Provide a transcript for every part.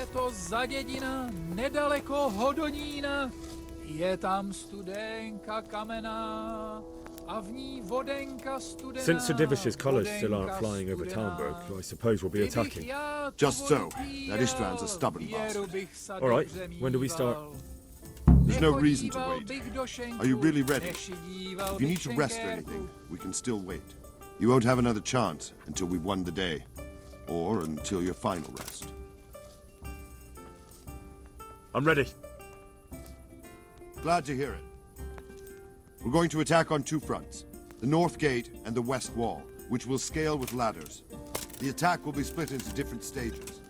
je to za dědina, nedaleko Hodonína. Je tam studenka kamená a v ní vodenka studená. Since Sir Divish's colours still aren't flying over Tarnberg, I suppose we'll be attacking. Just so. That István's a stubborn bastard. All right, when do we start? There's no reason to wait. Are you really ready? If you need to rest or anything, we can still wait. You won't have another chance until we've won the day. Or until your final rest. I'm ready. Glad to hear it. We're going to attack on two fronts. The north gate and the west wall, which will scale with ladders. The attack will be split into different stages.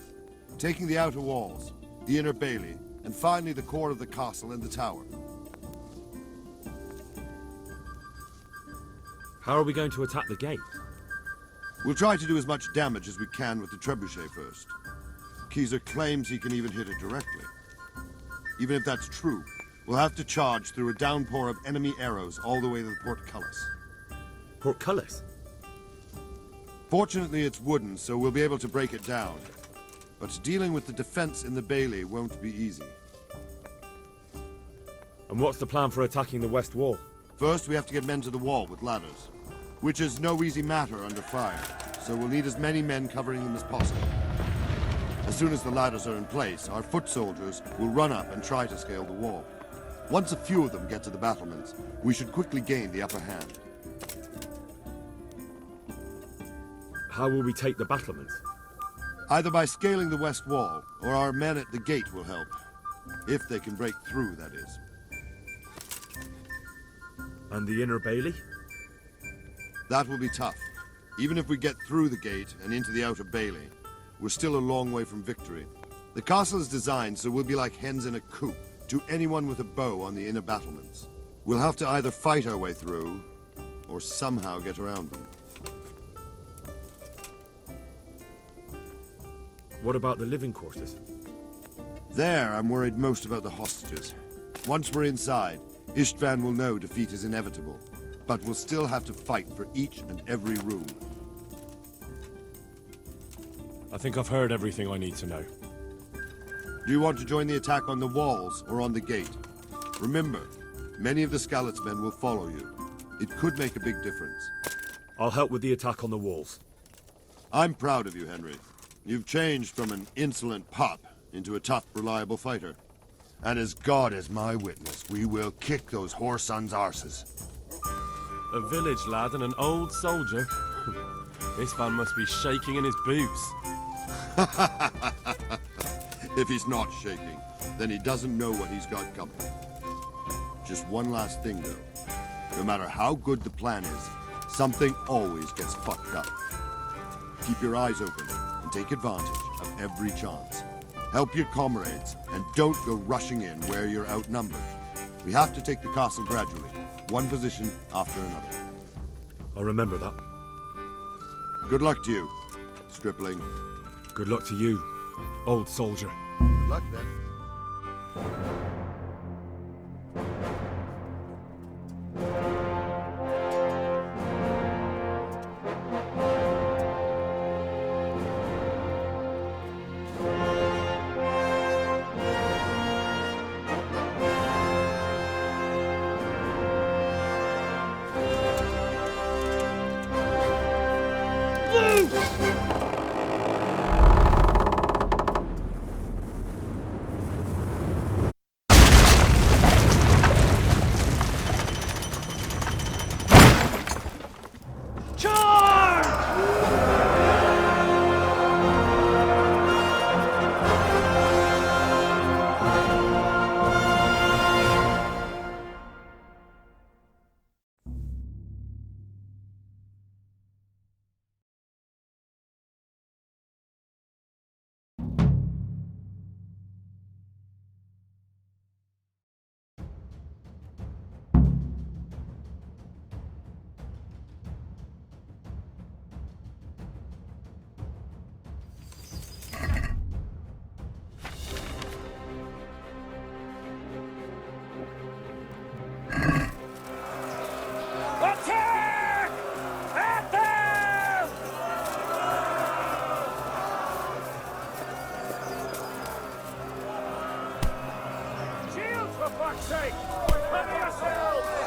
Taking the outer walls, the inner bailey, and finally the core of the castle and the tower. How are we going to attack the gate? We'll try to do as much damage as we can with the trebuchet first. Keyser claims he can even hit it directly. Even if that's true, we'll have to charge through a downpour of enemy arrows all the way to the portcullis. Portcullis? Fortunately, it's wooden, so we'll be able to break it down. But dealing with the defense in the bailey won't be easy. And what's the plan for attacking the west wall? First, we have to get men to the wall with ladders, which is no easy matter under fire, so we'll need as many men covering them as possible. As soon as the ladders are in place, our foot soldiers will run up and try to scale the wall. Once a few of them get to the battlements, we should quickly gain the upper hand. How will we take the battlements? Either by scaling the west wall, or our men at the gate will help. If they can break through, that is. And the inner bailey? That will be tough. Even if we get through the gate and into the outer bailey, we're still a long way from victory. The castle is designed so we'll be like hens in a coop to anyone with a bow on the inner battlements. We'll have to either fight our way through, or somehow get around them. What about the living quarters? There, I'm worried most about the hostages. Once we're inside, István will know defeat is inevitable, but we'll still have to fight for each and every room. I think I've heard everything I need to know. Do you want to join the attack on the walls or on the gate? Remember, many of the Skalitz men will follow you. It could make a big difference. I'll help with the attack on the walls. I'm proud of you, Henry. You've changed from an insolent pup into a tough, reliable fighter. And as God is my witness, we will kick those whore sons' arses. A village lad and an old soldier? This man must be shaking in his boots. If he's not shaking, then he doesn't know what he's got coming. Just one last thing, though. No matter how good the plan is, something always gets fucked up. Keep your eyes open and take advantage of every chance. Help your comrades, and don't go rushing in where you're outnumbered. We have to take the castle gradually, one position after another. I'll remember that. Good luck to you, Stripling. Good luck to you, old soldier. Good luck, then. fuck's sake! Cover yourselves!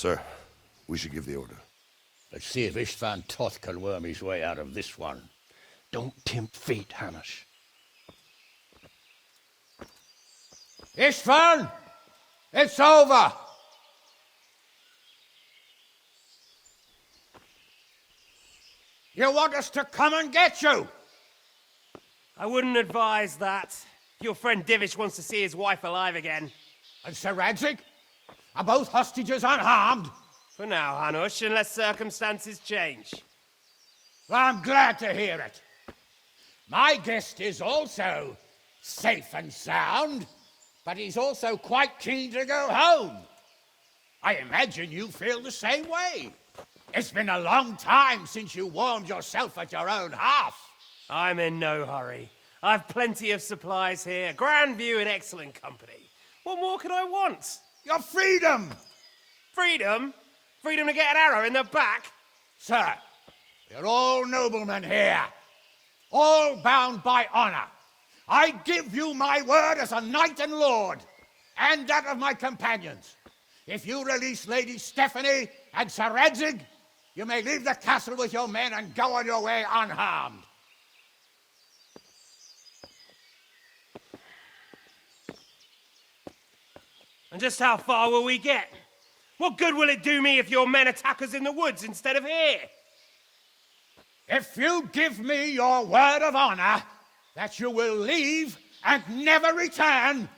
Sir, we should give the order. Let's see if Istvan Toth can worm his way out of this one. Don't tempt fate, Hamish. Istvan! It's over! You want us to come and get you? I wouldn't advise that. Your friend Divish wants to see his wife alive again. And Sir Radzig? Are both hostages unharmed? For now, Hanush, unless circumstances change. Well, I'm glad to hear it. My guest is also safe and sound, but he's also quite keen to go home. I imagine you feel the same way. It's been a long time since you warmed yourself at your own hearth. I'm in no hurry. I've plenty of supplies here, grand view and excellent company. What more could I want? Your freedom! Freedom? Freedom to get an arrow in the back? Sir, we're all noblemen here, all bound by honor. I give you my word as a knight and lord, and that of my companions. If you release Lady Stephanie and Sir Radzig, you may leave the castle with your men and go on your way unharmed. And just how far will we get? What good will it do me if your men attack us in the woods instead of here? If you give me your word of honor that you will leave and never return,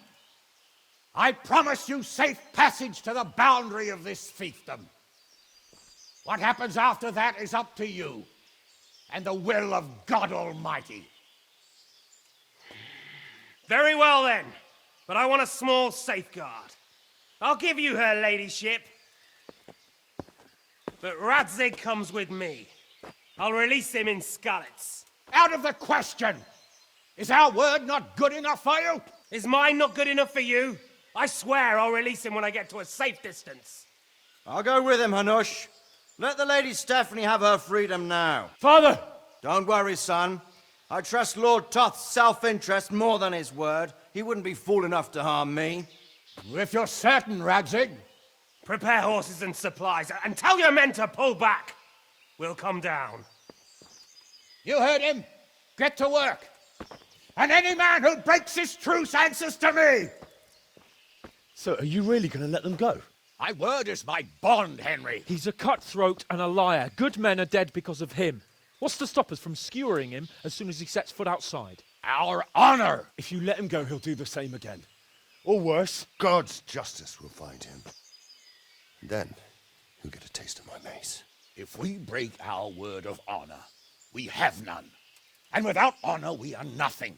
I promise you safe passage to the boundary of this fiefdom. What happens after that is up to you and the will of God Almighty. Very well then, but I want a small safeguard. I'll give you her ladyship. But Radzig comes with me. I'll release him in Skalitz. Out of the question! Is our word not good enough for you? Is mine not good enough for you? I swear I'll release him when I get to a safe distance. I'll go with him, Hanush. Let the Lady Stephanie have her freedom now. Father! Don't worry, son. I trust Lord Toth's self-interest more than his word. He wouldn't be fool enough to harm me. If you're certain, Radzig. Prepare horses and supplies, and tell your men to pull back. We'll come down. You heard him. Get to work. And any man who breaks this truce answers to me. So, are you really going to let them go? My word is my bond, Henry. He's a cutthroat and a liar. Good men are dead because of him. What's to stop us from skewering him as soon as he sets foot outside? Our honor. If you let him go, he'll do the same again. Or worse. God's justice will find him. Then, he'll get a taste of my mace. If we break our word of honor, we have none. And without honor, we are nothing.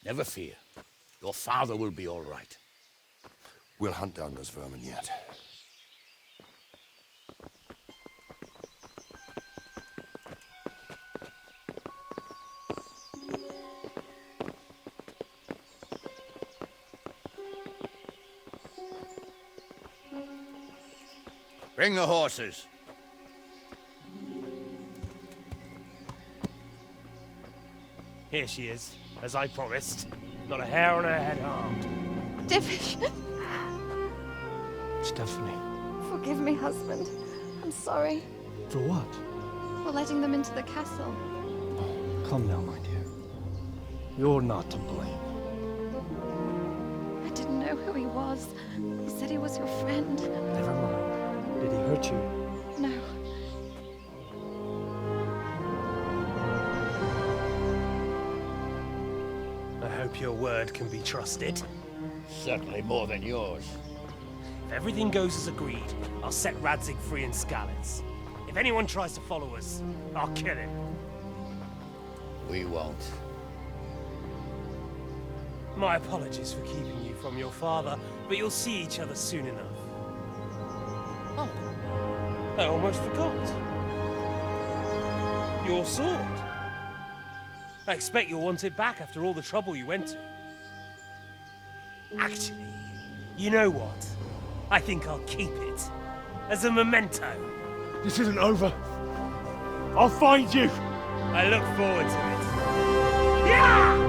Never fear. Your father will be all right. We'll hunt down those vermin yet. Bring the horses. Here she is, as I promised. Not a hair on her head harmed. Divish! Stephanie. Forgive me, husband. I'm sorry For what? for letting them into the castle. Come now, my dear. You're not to blame. I didn't know who he was. He said he was your friend. Never mind. Did he hurt you? No. I hope your word can be trusted. Certainly more than yours. If everything goes as agreed, I'll set Radzig free in Skalitz. If anyone tries to follow us, I'll kill him. We won't. My apologies for keeping you from your father, but you'll see each other soon enough. Oh, I almost forgot. Your sword. I expect you'll want it back after all the trouble you went to. Actually, you know what? I think I'll keep it. As a memento. This isn't over. I'll find you. I look forward to it. Yeah!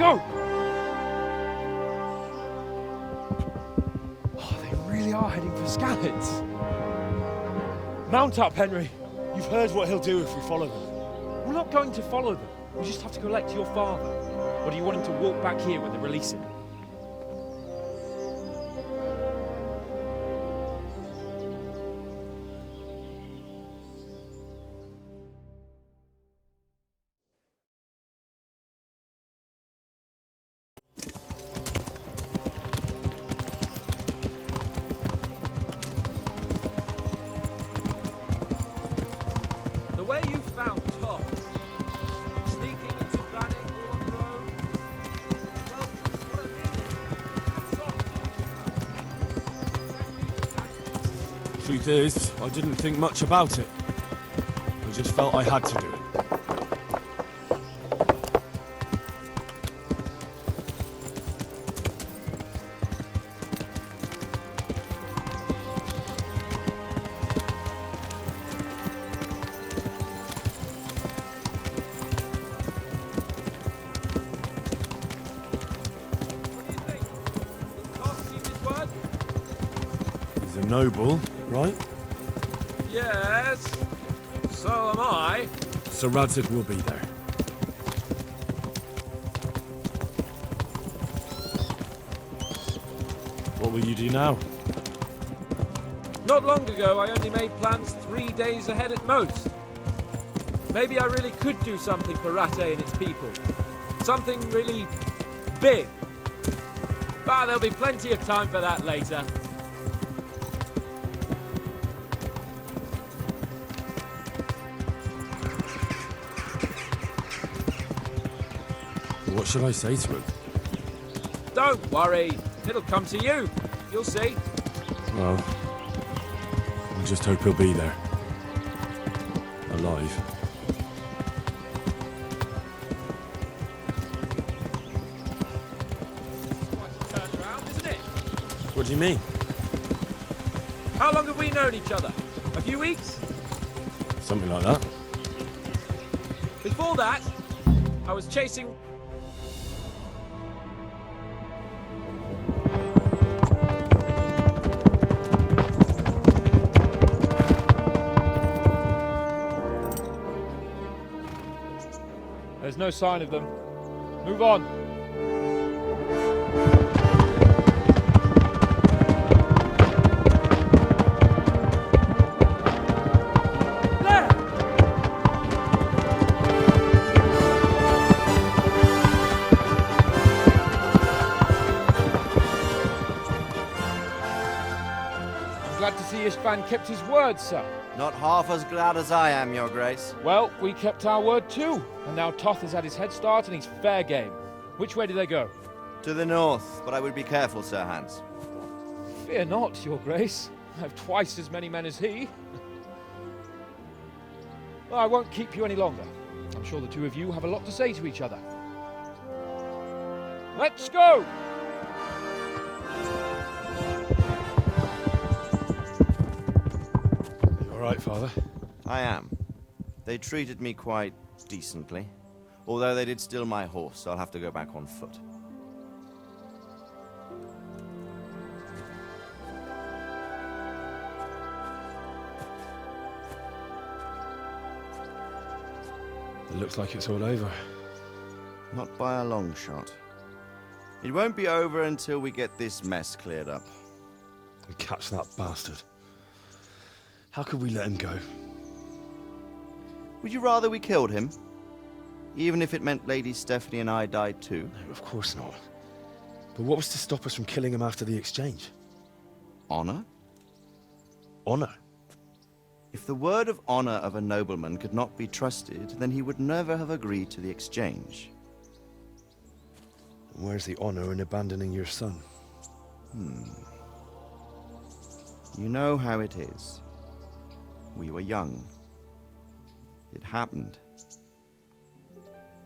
Go! Oh, they really are heading for Scallets. Mount up, Henry. You've heard what he'll do if we follow them. We're not going to follow them. We just have to collect your father. Or do you want him to walk back here when they release him? The way you found Tom, sneaking into Banning on the road, well, what a minute. Truth is, I didn't think much about it. I just felt I had to do it. He's a noble, right? Yes, so am I. Sir Radzig will be there. What will you do now? Not long ago, I only made plans 3 days ahead at most. Maybe I really could do something for Rattay and its people. Something really big. But there'll be plenty of time for that later. What should I say to him? Don't worry, it'll come to you. You'll see. Well, I just hope he'll be there. Alive. Quite a turnaround, isn't it? What do you mean? How long have we known each other? A few weeks? Something like that. Before that, I was chasing... There's no sign of them. Move on. I'm glad to see Istvan kept his word, sir. Not half as glad as I am, Your Grace. Well, we kept our word too. And now Toth has had his head start and he's fair game. Which way do they go? To the north, but I would be careful, Sir Hans. Fear not, Your Grace. I have twice as many men as he. Well, I won't keep you any longer. I'm sure the two of you have a lot to say to each other. Let's go! You all right, Father? I am. They treated me quite decently. Although they did steal my horse, so I'll have to go back on foot. It looks like it's all over. Not by a long shot. It won't be over until we get this mess cleared up. And catch that bastard. How could we let him go? Would you rather we killed him? Even if it meant Lady Stephanie and I died too? No, of course not. But what was to stop us from killing him after the exchange? Honor? Honor? If the word of honor of a nobleman could not be trusted, then he would never have agreed to the exchange. And where's the honor in abandoning your son? You know how it is. We were young. It happened.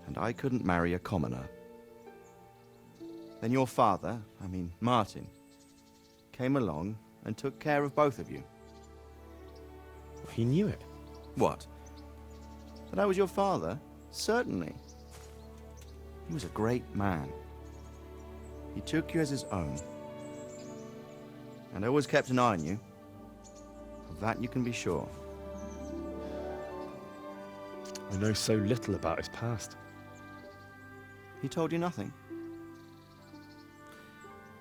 And I couldn't marry a commoner. Then your father, Martin, came along and took care of both of you. He knew it. What? That I was your father? Certainly. He was a great man. He took you as his own. And always kept an eye on you. Of that you can be sure. I know so little about his past. He told you nothing?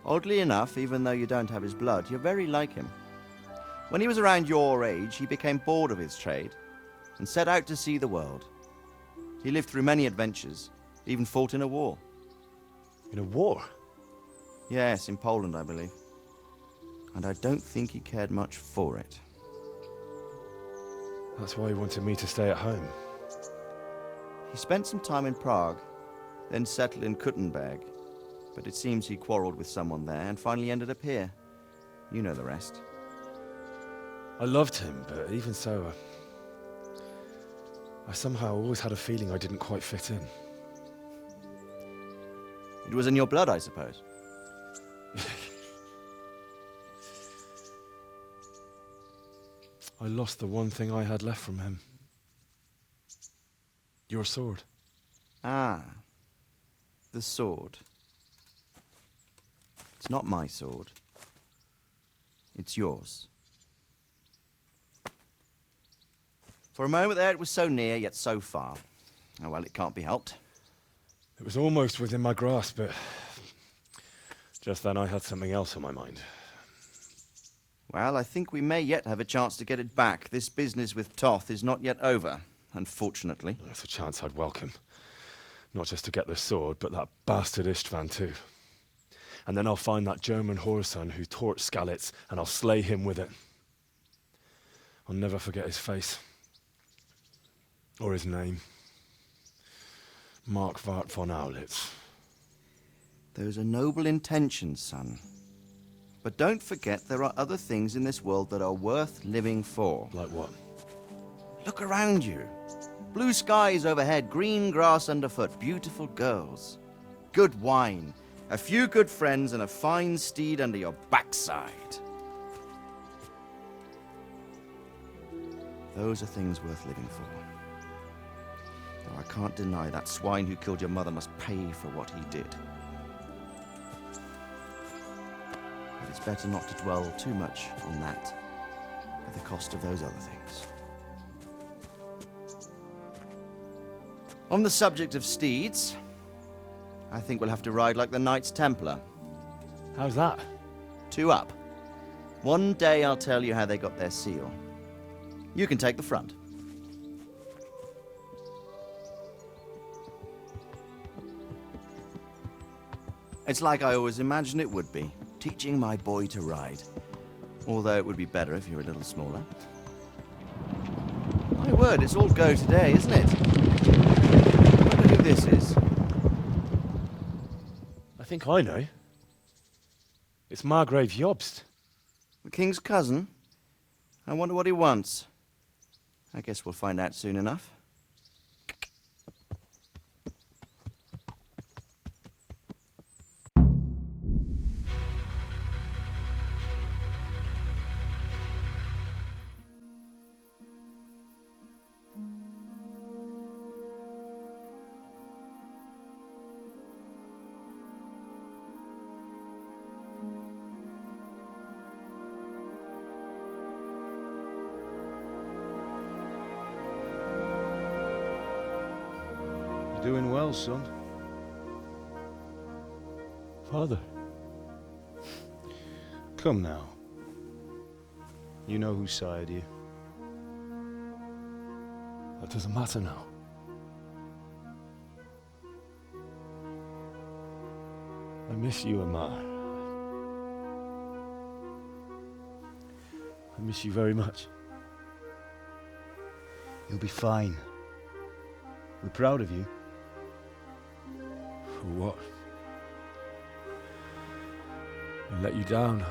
Oddly enough, even though you don't have his blood, you're very like him. When he was around your age, he became bored of his trade and set out to see the world. He lived through many adventures, even fought in a war. In a war? Yes, in Poland, I believe. And I don't think he cared much for it. That's why he wanted me to stay at home. He spent some time in Prague, then settled in Kuttenberg. But it seems he quarreled with someone there and finally ended up here. You know the rest. I loved him, but even so, I somehow always had a feeling I didn't quite fit in. It was in your blood, I suppose. I lost the one thing I had left from him. Your sword. Ah, the sword. It's not my sword. It's yours. For a moment there, it was so near, yet so far. Oh, well, it can't be helped. It was almost within my grasp, but just then I had something else on my mind. Well, I think we may yet have a chance to get it back. This business with Toth is not yet over, unfortunately. That's a chance I'd welcome. Not just to get the sword, but that bastard Istvan too. And then I'll find that German whoreson who torched Skalitz, and I'll slay him with it. I'll never forget his face. Or his name. Mark Vart von Aulitz. Those are noble intentions, son. But don't forget there are other things in this world that are worth living for. Like what? Look around you. Blue skies overhead, green grass underfoot, beautiful girls. Good wine, a few good friends, and a fine steed under your backside. Those are things worth living for. Though I can't deny that swine who killed your mother must pay for what he did. But it's better not to dwell too much on that at the cost of those other things. On the subject of steeds, I think we'll have to ride like the Knights Templar. How's that? 2 up. One day I'll tell you how they got their seal. You can take the front. It's like I always imagined it would be, teaching my boy to ride. Although it would be better if you were a little smaller. My word, it's all go today, isn't it? I wonder who this is. I think I know. It's Margrave Jobst. The king's cousin? I wonder what he wants. I guess we'll find out soon enough. Doing well, son. Father. Come now. You know who sired you. That doesn't matter now. I miss you, Amar. I miss you very much. You'll be fine. We're proud of you. For what? I let you down.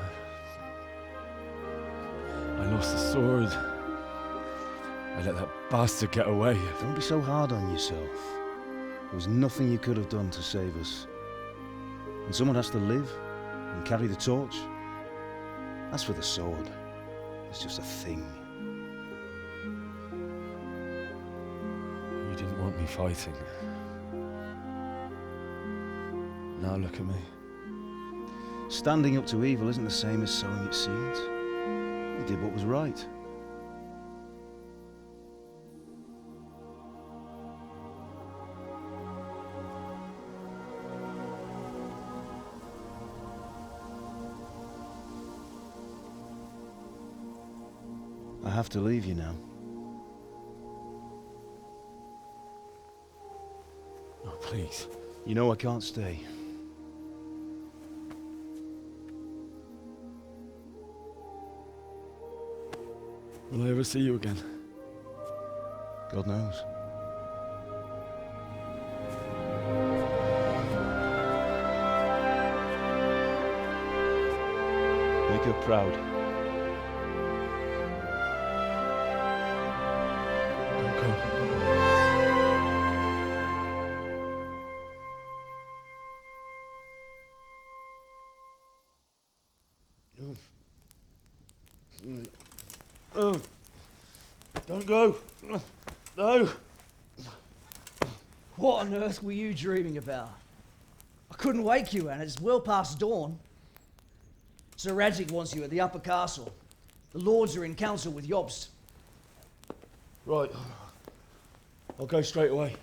I lost the sword. I let that bastard get away. Don't be so hard on yourself. There was nothing you could have done to save us. And someone has to live and carry the torch. As for the sword, it's just a thing. You didn't want me fighting. Now look at me. Standing up to evil isn't the same as sowing its seeds. You did what was right. I have to leave you now. Oh, please. You know I can't stay. Will I ever see you again? God knows. Make her proud. Don't go. Don't go. No. What on earth were you dreaming about? I couldn't wake you, and it's well past dawn. Sir Radzig wants you at the upper castle. The lords are in council with Jobst. Right. I'll go straight away.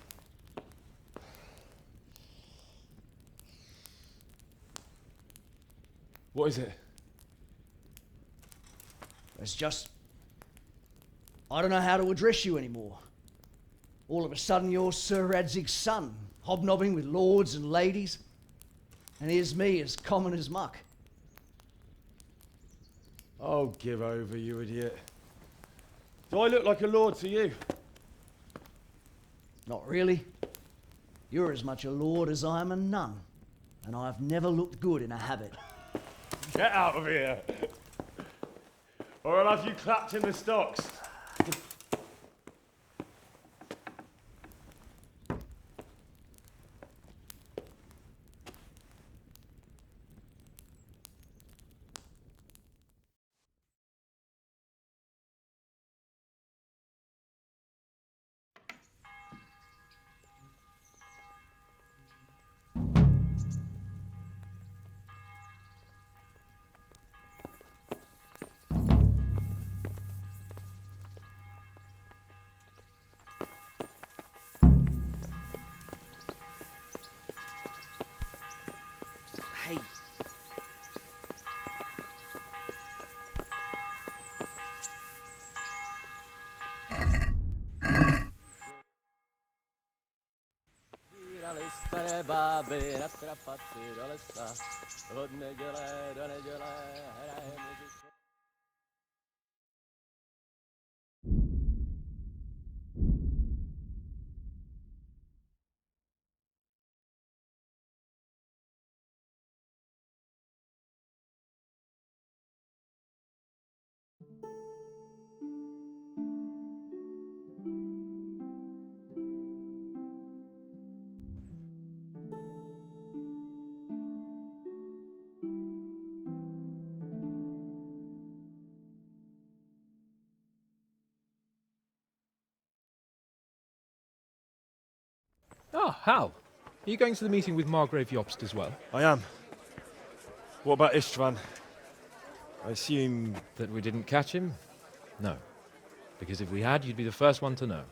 What is it? It's just... I don't know how to address you anymore. All of a sudden you're Sir Radzig's son, hobnobbing with lords and ladies. And here's me, as common as muck. Oh, give over, you idiot. Do I look like a lord to you? Not really. You're as much a lord as I am a nun. And I've never looked good in a habit. Get out of here! Or I'll have you clapped in the stocks. Hey. Ah, Hal. Are you going to the meeting with Margrave Jobst as well? I am. What about Istvan? I assume... That we didn't catch him? No. Because if we had, you'd be the first one to know.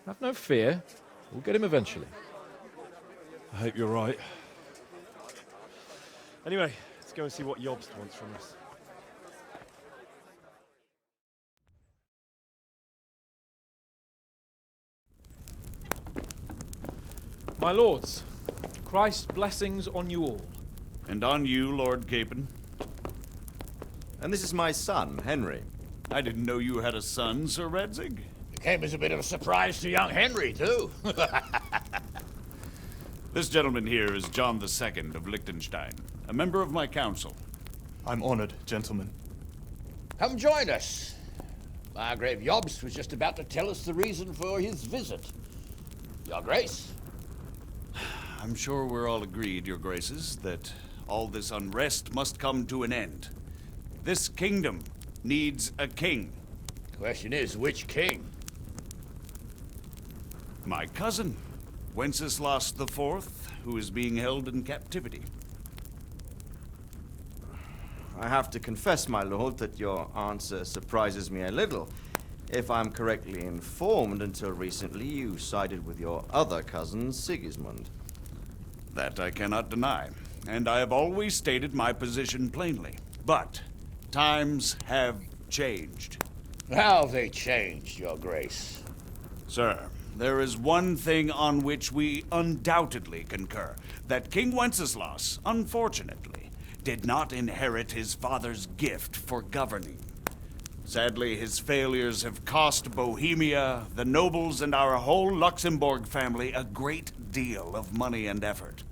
Have no fear. We'll get him eventually. I hope you're right. Anyway, let's go and see what Jobst wants from us. My lords, Christ's blessings on you all. And on you, Lord Capon. And this is my son, Henry. I didn't know you had a son, Sir Radzig. It came as a bit of a surprise to young Henry, too. This gentleman here is John II of Liechtenstein, a member of my council. I'm honored, gentlemen. Come join us. Margrave Jobst was just about to tell us the reason for his visit. Your Grace? I'm sure we're all agreed, Your Graces, that all this unrest must come to an end. This kingdom needs a king. The question is, which king? My cousin. Wenceslas IV, who is being held in captivity. I have to confess, my lord, that your answer surprises me a little. If I'm correctly informed, until recently you sided with your other cousin, Sigismund. That I cannot deny, and I have always stated my position plainly. But times have changed. How have they changed, Your Grace? Sir, there is one thing on which we undoubtedly concur, that King Wenceslas, unfortunately, did not inherit his father's gift for governing. Sadly, his failures have cost Bohemia, the nobles, and our whole Luxembourg family a great deal of money and effort.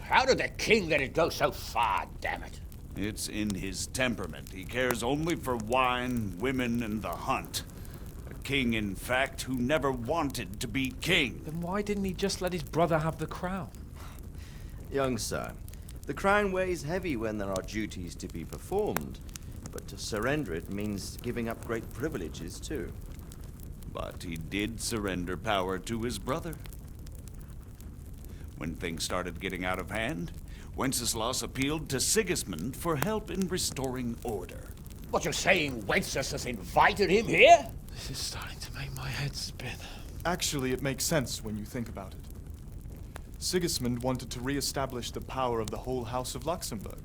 How did the king let it go so far, damn it? It's in his temperament. He cares only for wine, women, and the hunt. A king, in fact, who never wanted to be king. Then why didn't he just let his brother have the crown? Young sir, the crown weighs heavy when there are duties to be performed, but to surrender it means giving up great privileges too. But he did surrender power to his brother. When things started getting out of hand, Wenceslas appealed to Sigismund for help in restoring order. What, you're saying Wenceslas invited him here? This is starting to make my head spin. Actually, it makes sense when you think about it. Sigismund wanted to re-establish the power of the whole House of Luxembourg.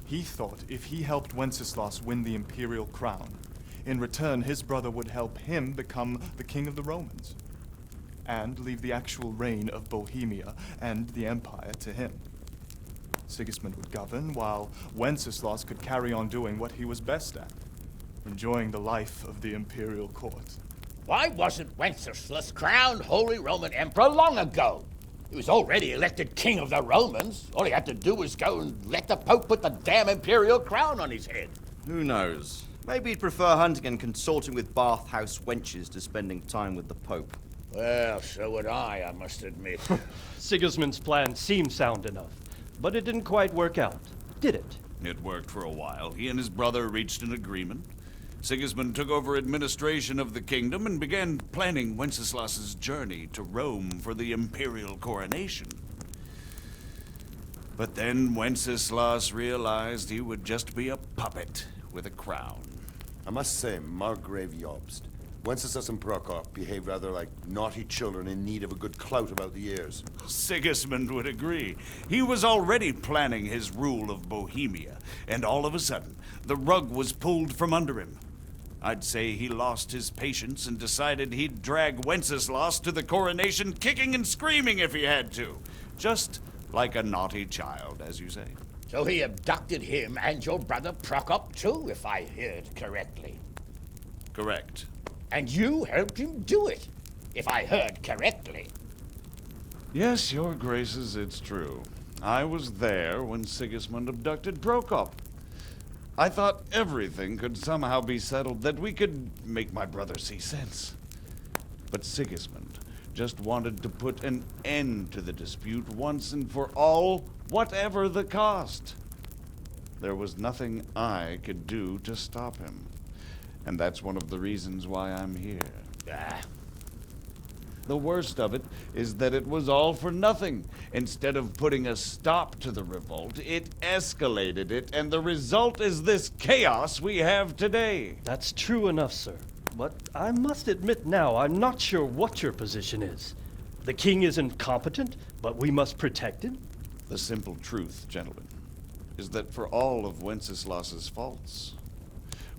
He thought if he helped Wenceslas win the imperial crown, in return his brother would help him become the king of the Romans, and leave the actual reign of Bohemia and the empire to him. Sigismund would govern, while Wenceslas could carry on doing what he was best at, enjoying the life of the imperial court. Why wasn't Wenceslas crowned Holy Roman Emperor long ago? He was already elected king of the Romans. All he had to do was go and let the Pope put the damn imperial crown on his head. Who knows? Maybe he'd prefer hunting and consorting with bathhouse wenches to spending time with the Pope. Well, so would I must admit. Sigismund's plan seemed sound enough, but it didn't quite work out, did it? It worked for a while. He and his brother reached an agreement. Sigismund took over administration of the kingdom and began planning Wenceslas's journey to Rome for the imperial coronation. But then Wenceslas realized he would just be a puppet with a crown. I must say, Margrave Jobst, Wenceslas and Prokop behave rather like naughty children in need of a good clout about the ears. Sigismund would agree. He was already planning his rule of Bohemia, and all of a sudden, the rug was pulled from under him. I'd say he lost his patience and decided he'd drag Wenceslas to the coronation kicking and screaming if he had to. Just like a naughty child, as you say. So he abducted him and your brother Prokop too, if I heard correctly. Correct. And you helped him do it, if I heard correctly. Yes, your graces, it's true. I was there when Sigismund abducted Prokop. I thought everything could somehow be settled, that we could make my brother see sense. But Sigismund just wanted to put an end to the dispute once and for all, whatever the cost. There was nothing I could do to stop him. And that's one of the reasons why I'm here. The worst of it is that it was all for nothing. Instead of putting a stop to the revolt, it escalated it, and the result is this chaos we have today. That's true enough, sir. But I must admit now, I'm not sure what your position is. The king is incompetent, but we must protect him? The simple truth, gentlemen, is that for all of Wenceslas's faults,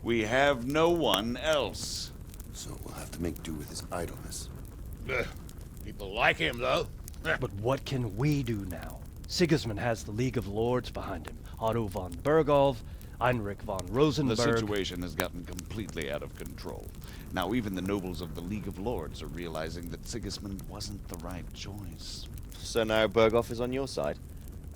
we have no one else. So we'll have to make do with his idleness. People like him, though. But what can we do now? Sigismund has the League of Lords behind him. Otto von Bergolf, Heinrich von Rosenberg. The situation has gotten completely out of control. Now even the nobles of the League of Lords are realizing that Sigismund wasn't the right choice. So now Bergolf is on your side.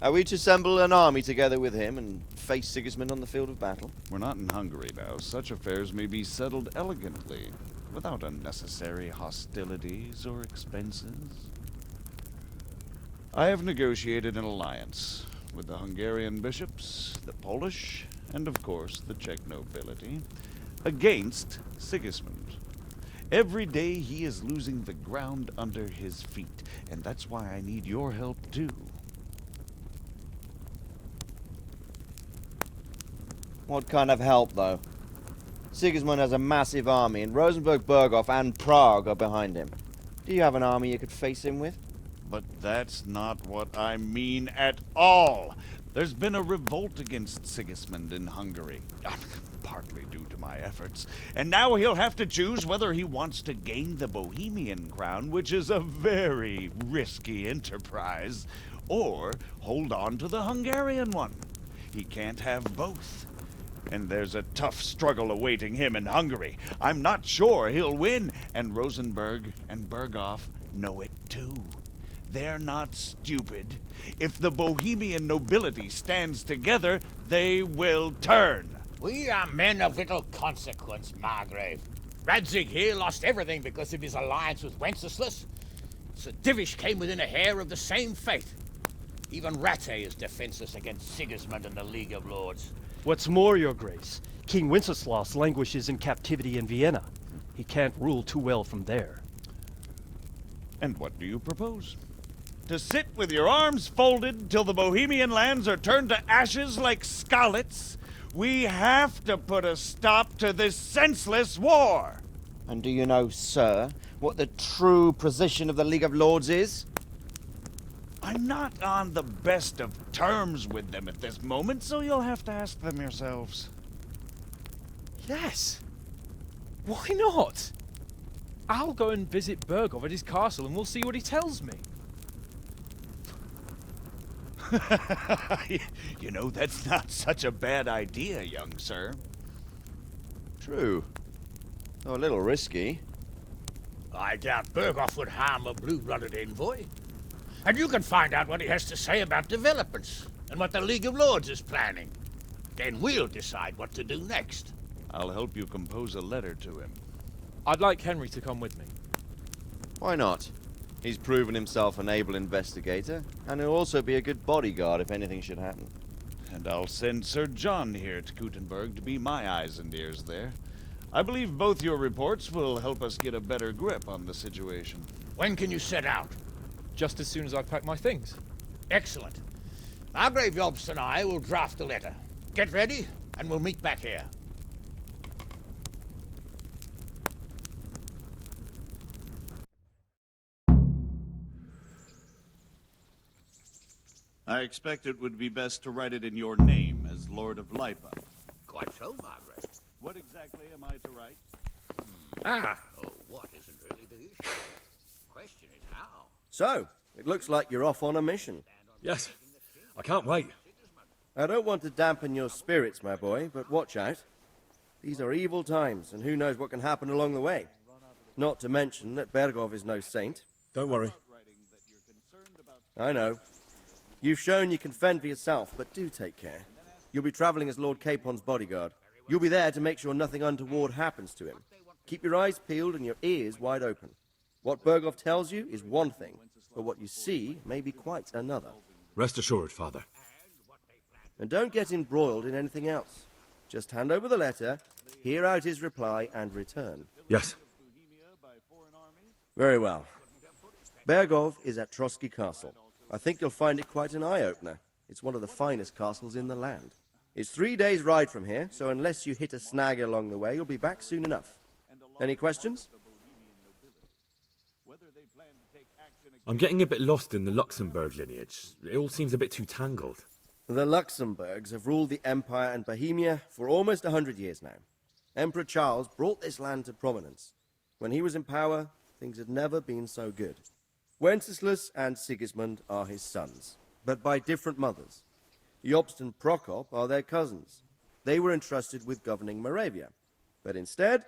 Are we to assemble an army together with him and face Sigismund on the field of battle? We're not in Hungary now. Such affairs may be settled elegantly, without unnecessary hostilities or expenses. I have negotiated an alliance with the Hungarian bishops, the Polish, and of course the Czech nobility, against Sigismund. Every day he is losing the ground under his feet, and that's why I need your help too. What kind of help, though? Sigismund has a massive army, and Rosenborg, Berghof, and Prague are behind him. Do you have an army you could face him with? But that's not what I mean at all. There's been a revolt against Sigismund in Hungary, partly due to my efforts, and now he'll have to choose whether he wants to gain the Bohemian crown, which is a very risky enterprise, or hold on to the Hungarian one. He can't have both. And there's a tough struggle awaiting him in Hungary. I'm not sure he'll win, and Rosenborg and Berghof know it too. They're not stupid. If the Bohemian nobility stands together, they will turn. We are men of little consequence, Margrave. Radzig here lost everything because of his alliance with Wenceslas. Sir Divish came within a hair of the same fate. Even Rattay is defenseless against Sigismund and the League of Lords. What's more, Your Grace, King Wenceslas languishes in captivity in Vienna. He can't rule too well from there. And what do you propose? To sit with your arms folded till the Bohemian lands are turned to ashes like Skalitz? We have to put a stop to this senseless war! And do you know, sir, what the true position of the League of Lords is? I'm not on the best of terms with them at this moment, so you'll have to ask them yourselves. Yes. Why not? I'll go and visit Berghof at his castle and we'll see what he tells me. You know, that's not such a bad idea, young sir. True. Though a little risky. I doubt Berghof would harm a blue-blooded envoy. And you can find out what he has to say about developments and what the League of Lords is planning. Then we'll decide what to do next. I'll help you compose a letter to him. I'd like Henry to come with me. Why not? He's proven himself an able investigator, and he'll also be a good bodyguard if anything should happen. And I'll send Sir John here to Kuttenberg to be my eyes and ears there. I believe both your reports will help us get a better grip on the situation. When can you set out? Just as soon as I've packed my things. Excellent. Margrave Jobst and I will draft a letter. Get ready, and we'll meet back here. I expect it would be best to write it in your name as Lord of Lipa. Quite so, Margaret. What exactly am I to write? Oh, what isn't really the issue? The question is how. So, it looks like you're off on a mission. Yes. I can't wait. I don't want to dampen your spirits, my boy, but watch out. These are evil times, and who knows what can happen along the way. Not to mention that Berghof is no saint. Don't worry. I know. You've shown you can fend for yourself, but do take care. You'll be traveling as Lord Capon's bodyguard. You'll be there to make sure nothing untoward happens to him. Keep your eyes peeled and your ears wide open. What Berghof tells you is one thing, but what you see may be quite another. Rest assured, Father. And don't get embroiled in anything else. Just hand over the letter, hear out his reply, and return. Yes. Very well. Berghof is at Trotsky Castle. I think you'll find it quite an eye-opener. It's one of the finest castles in the land. It's 3 days' ride from here, so unless you hit a snag along the way, you'll be back soon enough. Any questions? I'm getting a bit lost in the Luxembourg lineage. It all seems a bit too tangled. The Luxembourgs have ruled the Empire and Bohemia for almost 100 years now. Emperor Charles brought this land to prominence. When he was in power, things had never been so good. Wenceslas and Sigismund are his sons, but by different mothers. Jobst and Prokop are their cousins. They were entrusted with governing Moravia. But instead,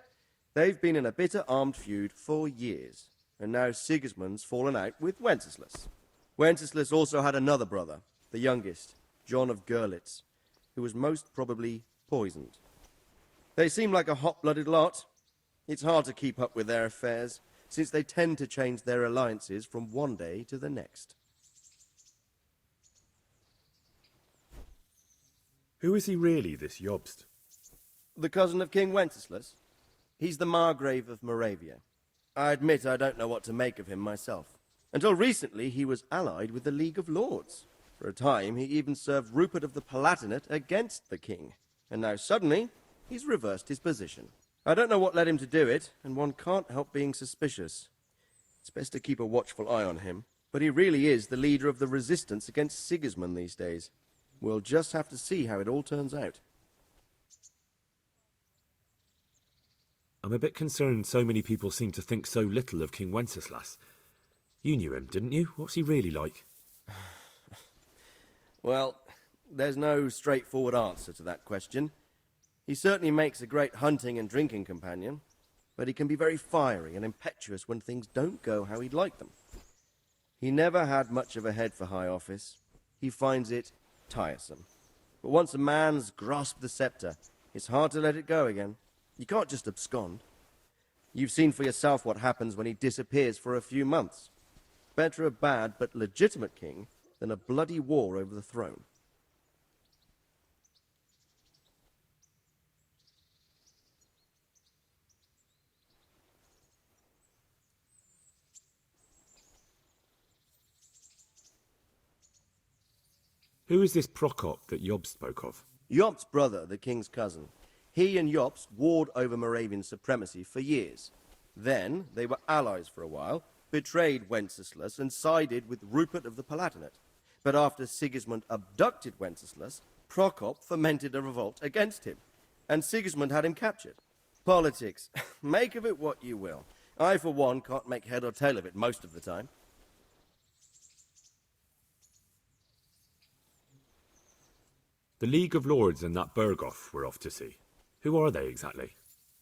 they've been in a bitter armed feud for years. And now Sigismund's fallen out with Wenceslas. Wenceslas also had another brother, the youngest, John of Görlitz, who was most probably poisoned. They seem like a hot-blooded lot. It's hard to keep up with their affairs, since they tend to change their alliances from one day to the next. Who is he really, this Jobst? The cousin of King Wenceslas. He's the Margrave of Moravia. I admit I don't know what to make of him myself. Until recently, he was allied with the League of Lords. For a time, he even served Rupert of the Palatinate against the king. And now suddenly, he's reversed his position. I don't know what led him to do it, and one can't help being suspicious. It's best to keep a watchful eye on him, but he really is the leader of the resistance against Sigismund these days. We'll just have to see how it all turns out. I'm a bit concerned so many people seem to think so little of King Wenceslas. You knew him, didn't you? What's he really like? Well, there's no straightforward answer to that question. He certainly makes a great hunting and drinking companion, but he can be very fiery and impetuous when things don't go how he'd like them. He never had much of a head for high office. He finds it tiresome. But once a man's grasped the scepter, it's hard to let it go again. You can't just abscond. You've seen for yourself what happens when he disappears for a few months. Better a bad but legitimate king than a bloody war over the throne. Who is this Prokop that Job spoke of? Jobst's brother, the king's cousin. He and Jobst warred over Moravian supremacy for years. Then they were allies for a while, betrayed Wenceslas and sided with Rupert of the Palatinate. But after Sigismund abducted Wenceslas, Prokop fomented a revolt against him, and Sigismund had him captured. Politics. Make of it what you will. I, for one, can't make head or tail of it most of the time. The League of Lords and that Berghoff we're off to see. Who are they exactly?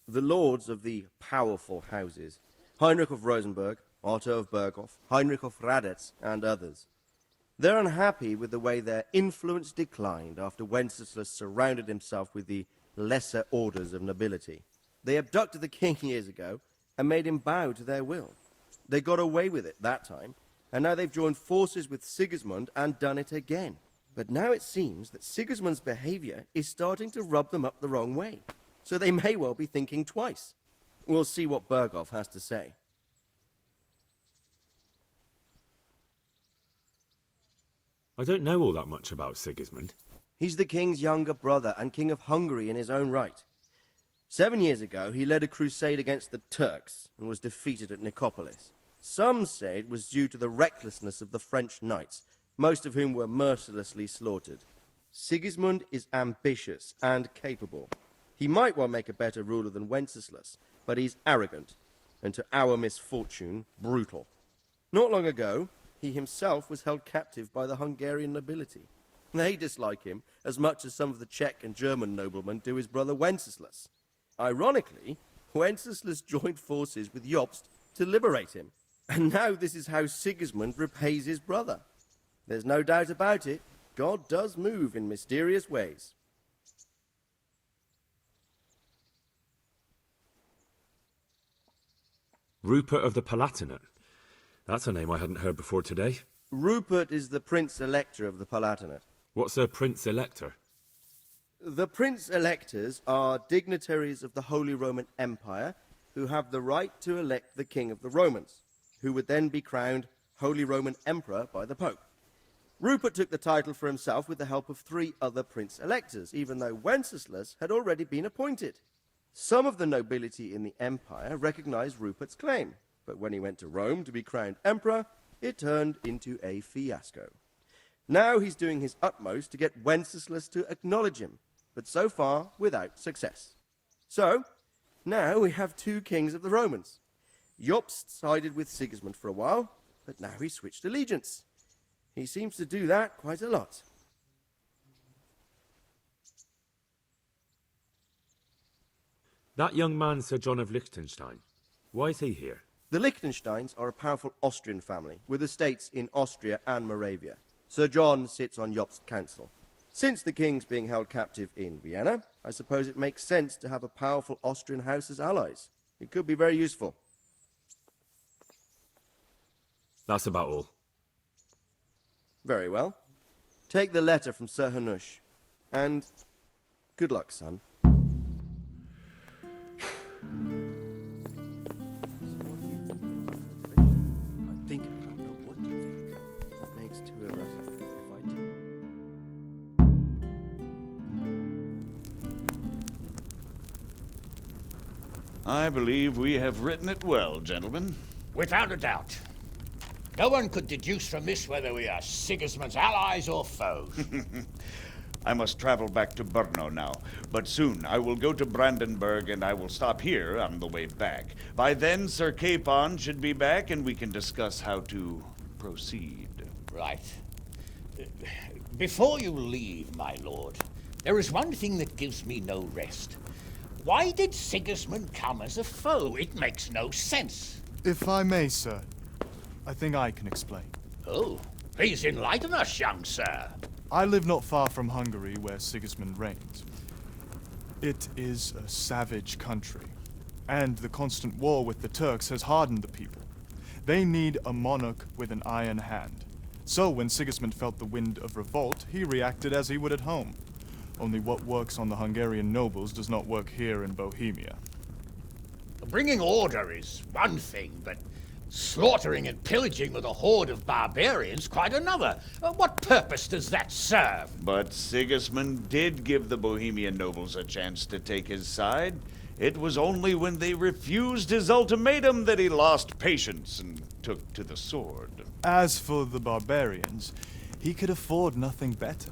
The lords of the powerful houses. Heinrich of Rosenberg, Otto of Berghoff, Heinrich of Radetz, and others. They're unhappy with the way their influence declined after Wenceslas surrounded himself with the lesser orders of nobility. They abducted the king years ago and made him bow to their will. They got away with it that time, and now they've joined forces with Sigismund and done it again. But now it seems that Sigismund's behavior is starting to rub them up the wrong way, so they may well be thinking twice. We'll see what Berghoff has to say. I don't know all that much about Sigismund. He's the king's younger brother and king of Hungary in his own right. 7 years ago, he led a crusade against the Turks and was defeated at Nicopolis. Some say it was due to the recklessness of the French knights, most of whom were mercilessly slaughtered. Sigismund is ambitious and capable. He might well make a better ruler than Wenceslas, but he's arrogant, and to our misfortune, brutal. Not long ago, he himself was held captive by the Hungarian nobility. They dislike him as much as some of the Czech and German noblemen do his brother Wenceslas. Ironically, Wenceslas joined forces with Jobst to liberate him, and now this is how Sigismund repays his brother. There's no doubt about it, God does move in mysterious ways. Rupert of the Palatinate. That's a name I hadn't heard before today. Rupert is the Prince Elector of the Palatinate. What's a Prince Elector? The Prince Electors are dignitaries of the Holy Roman Empire who have the right to elect the King of the Romans, who would then be crowned Holy Roman Emperor by the Pope. Rupert took the title for himself with the help of 3 other Prince Electors, even though Wenceslas had already been appointed. Some of the nobility in the empire recognized Rupert's claim, but when he went to Rome to be crowned emperor, it turned into a fiasco. Now he's doing his utmost to get Wenceslas to acknowledge him, but so far without success. So, now we have 2 kings of the Romans. Jobst sided with Sigismund for a while, but now he's switched allegiance. He seems to do that quite a lot. That young man, Sir John of Liechtenstein. Why is he here? The Liechtensteins are a powerful Austrian family, with estates in Austria and Moravia. Sir John sits on Jobst's council. Since the king's being held captive in Vienna, I suppose it makes sense to have a powerful Austrian house as allies. It could be very useful. That's about all. Very well. Take the letter from Sir Hanush. And good luck, son. I believe we have written it well, gentlemen. Without a doubt. No one could deduce from this whether we are Sigismund's allies or foes. I must travel back to Brno now, but soon I will go to Brandenburg and I will stop here on the way back. By then, Sir Capon should be back and we can discuss how to proceed. Right. Before you leave, my lord, there is one thing that gives me no rest. Why did Sigismund come as a foe? It makes no sense. If I may, sir, I think I can explain. Oh, please enlighten us, young sir. I live not far from Hungary, where Sigismund reigns. It is a savage country, and the constant war with the Turks has hardened the people. They need a monarch with an iron hand. So when Sigismund felt the wind of revolt, he reacted as he would at home. Only what works on the Hungarian nobles does not work here in Bohemia. Bringing order is one thing, but slaughtering and pillaging with a horde of barbarians quite another. What purpose does that serve? But Sigismund did give the Bohemian nobles a chance to take his side. It was only when they refused his ultimatum that he lost patience and took to the sword. As for the barbarians, he could afford nothing better.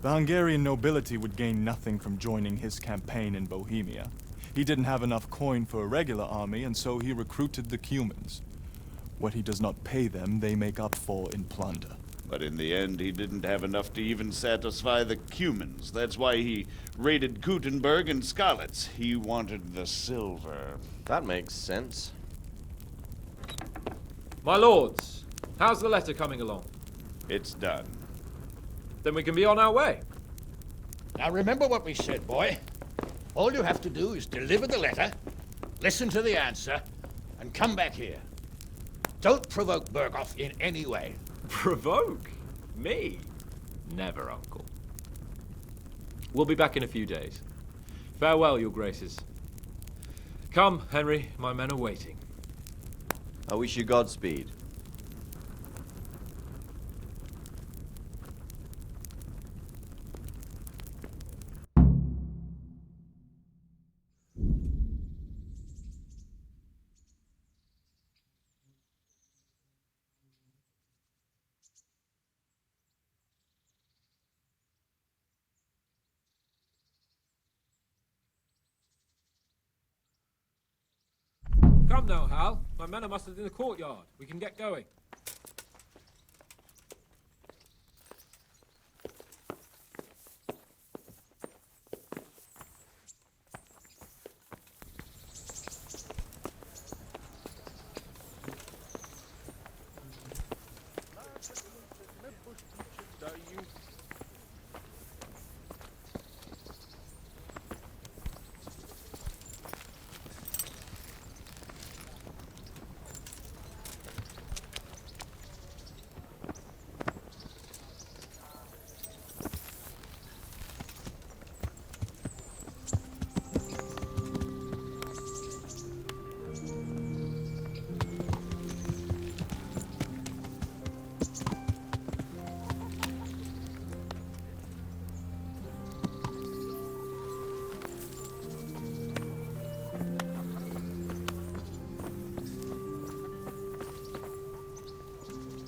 The Hungarian nobility would gain nothing from joining his campaign in Bohemia. He didn't have enough coin for a regular army, and so he recruited the Cumans. What he does not pay them, they make up for in plunder. But in the end, he didn't have enough to even satisfy the Cumans. That's why he raided Gutenberg and Skalitz. He wanted the silver. That makes sense. My lords, how's the letter coming along? It's done. Then we can be on our way. Now remember what we said, boy. All you have to do is deliver the letter, listen to the answer, and come back here. Don't provoke Berghoff in any way. Provoke? Me? Never, Uncle. We'll be back in a few days. Farewell, your graces. Come, Henry, my men are waiting. I wish you Godspeed. Come now, Hal. My men are mustered in the courtyard. We can get going.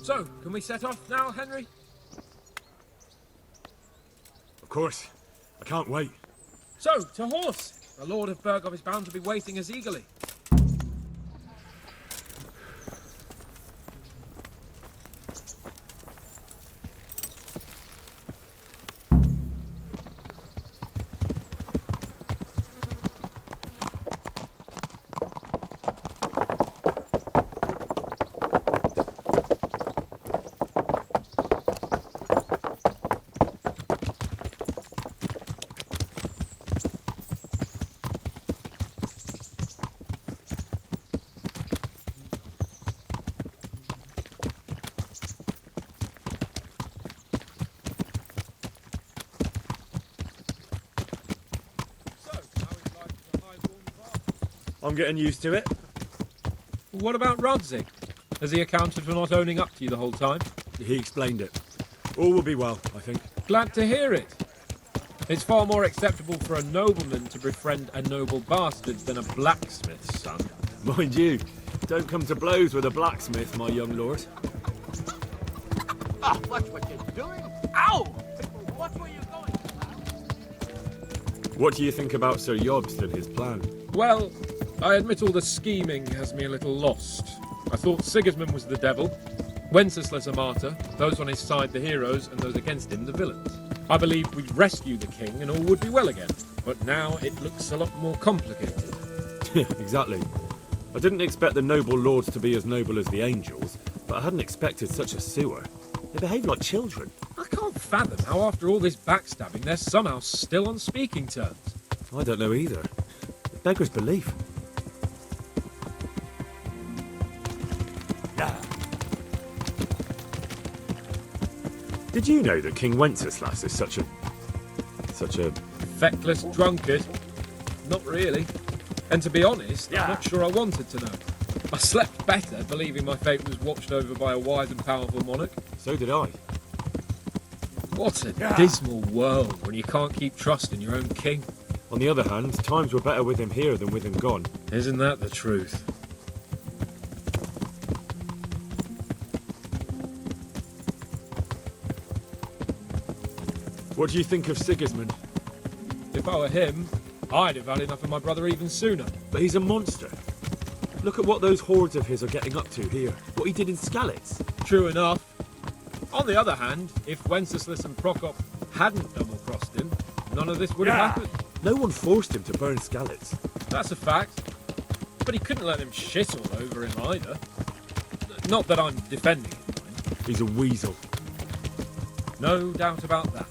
So, can we set off now, Henry? Of course. I can't wait. So, to horse! The Lord of Berghoff is bound to be waiting us eagerly. I'm getting used to it. What about Rodzig? Has he accounted for not owning up to you the whole time? He explained it. All will be well, I think. Glad to hear it. It's far more acceptable for a nobleman to befriend a noble bastard than a blacksmith's son. Mind you, don't come to blows with a blacksmith, my young lord. Ah, watch what you're doing. Ow! Watch where you're going. What do you think about Sir Yobst and his plan? Well, I admit all the scheming has me a little lost. I thought Sigismund was the devil, Wenceslas a martyr, those on his side the heroes, and those against him the villains. I believed we'd rescue the king and all would be well again, but now it looks a lot more complicated. Exactly. I didn't expect the noble lords to be as noble as the angels, but I hadn't expected such a sewer. They behave like children. I can't fathom how after all this backstabbing they're somehow still on speaking terms. I don't know either. It beggars belief. Did you know that King Wenceslas is such a... Feckless drunkard? Not really. And to be honest, I'm not sure I wanted to know. I slept better believing my fate was watched over by a wise and powerful monarch. So did I. What a dismal world when you can't keep trust in your own king. On the other hand, times were better with him here than with him gone. Isn't that the truth? What do you think of Sigismund? If I were him, I'd have had enough of my brother even sooner. But he's a monster. Look at what those hordes of his are getting up to here. What he did in Skalitz. True enough. On the other hand, if Wenceslas and Prokop hadn't double-crossed him, none of this would have happened. No one forced him to burn Skalitz. That's a fact. But he couldn't let them shit all over him either. Not that I'm defending him, mind. He's a weasel. No doubt about that.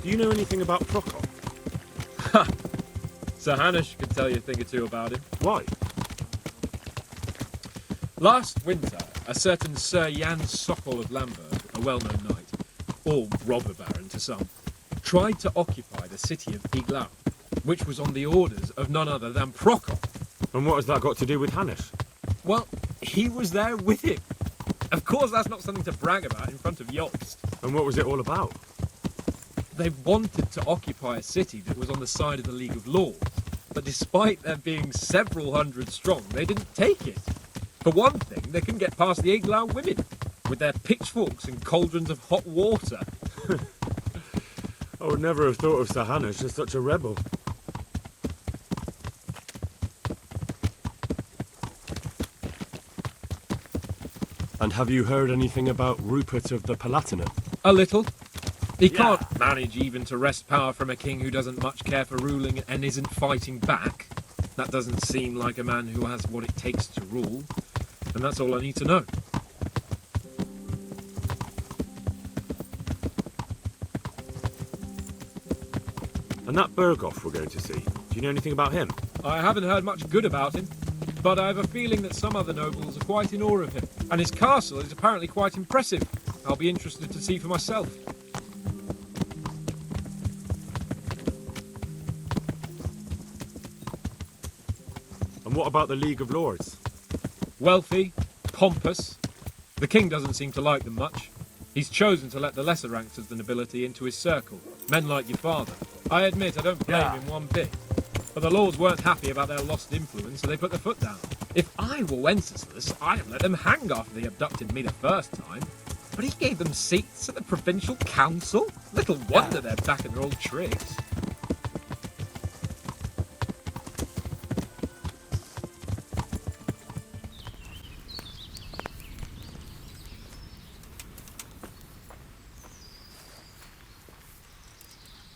Do you know anything about Prokop? Ha! Sir Hanush could tell you a thing or two about him. Why? Last winter, a certain Sir Jan Sokol of Lamberg, a well-known knight, or robber baron to some, tried to occupy the city of Iglau, which was on the orders of none other than Prokop. And what has that got to do with Hanush? Well, he was there with him. Of course, that's not something to brag about in front of Jobst. And what was it all about? They wanted to occupy a city that was on the side of the League of Lords, but despite there being several hundred strong, they didn't take it. For one thing, they couldn't get past the Iglau women, with their pitchforks and cauldrons of hot water. I would never have thought of Sir Hanush as such a rebel. And have you heard anything about Rupert of the Palatinate? A little. He can't manage even to wrest power from a king who doesn't much care for ruling and isn't fighting back. That doesn't seem like a man who has what it takes to rule. And that's all I need to know. And that Berghoff we're going to see, do you know anything about him? I haven't heard much good about him, but I have a feeling that some other nobles are quite in awe of him. And his castle is apparently quite impressive. I'll be interested to see for myself. And what about the League of Lords? Wealthy, pompous. The king doesn't seem to like them much. He's chosen to let the lesser ranks of the nobility into his circle, men like your father. I admit I don't blame him one bit. But the lords weren't happy about their lost influence, so they put their foot down. If I were Wenceslas, I'd have let them hang after they abducted me the first time. But he gave them seats at the provincial council? Little wonder they're back in their old tricks.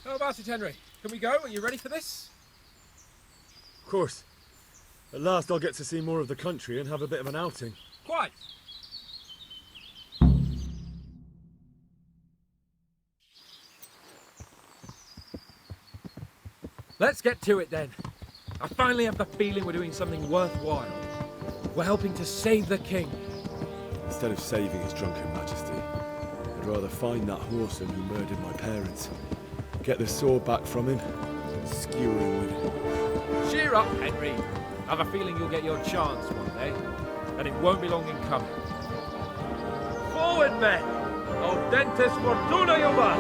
How about it, Henry? Can we go? Are you ready for this? Of course. At last I'll get to see more of the country and have a bit of an outing. Quite. Let's get to it then. I finally have the feeling we're doing something worthwhile. We're helping to save the king. Instead of saving his drunken majesty, I'd rather find that whoreson who murdered my parents, get the sword back from him, and skewer him with it. Cheer up, Henry. I have a feeling you'll get your chance one day. and it won't be long in coming. Forward, men! Audentes fortuna juvat!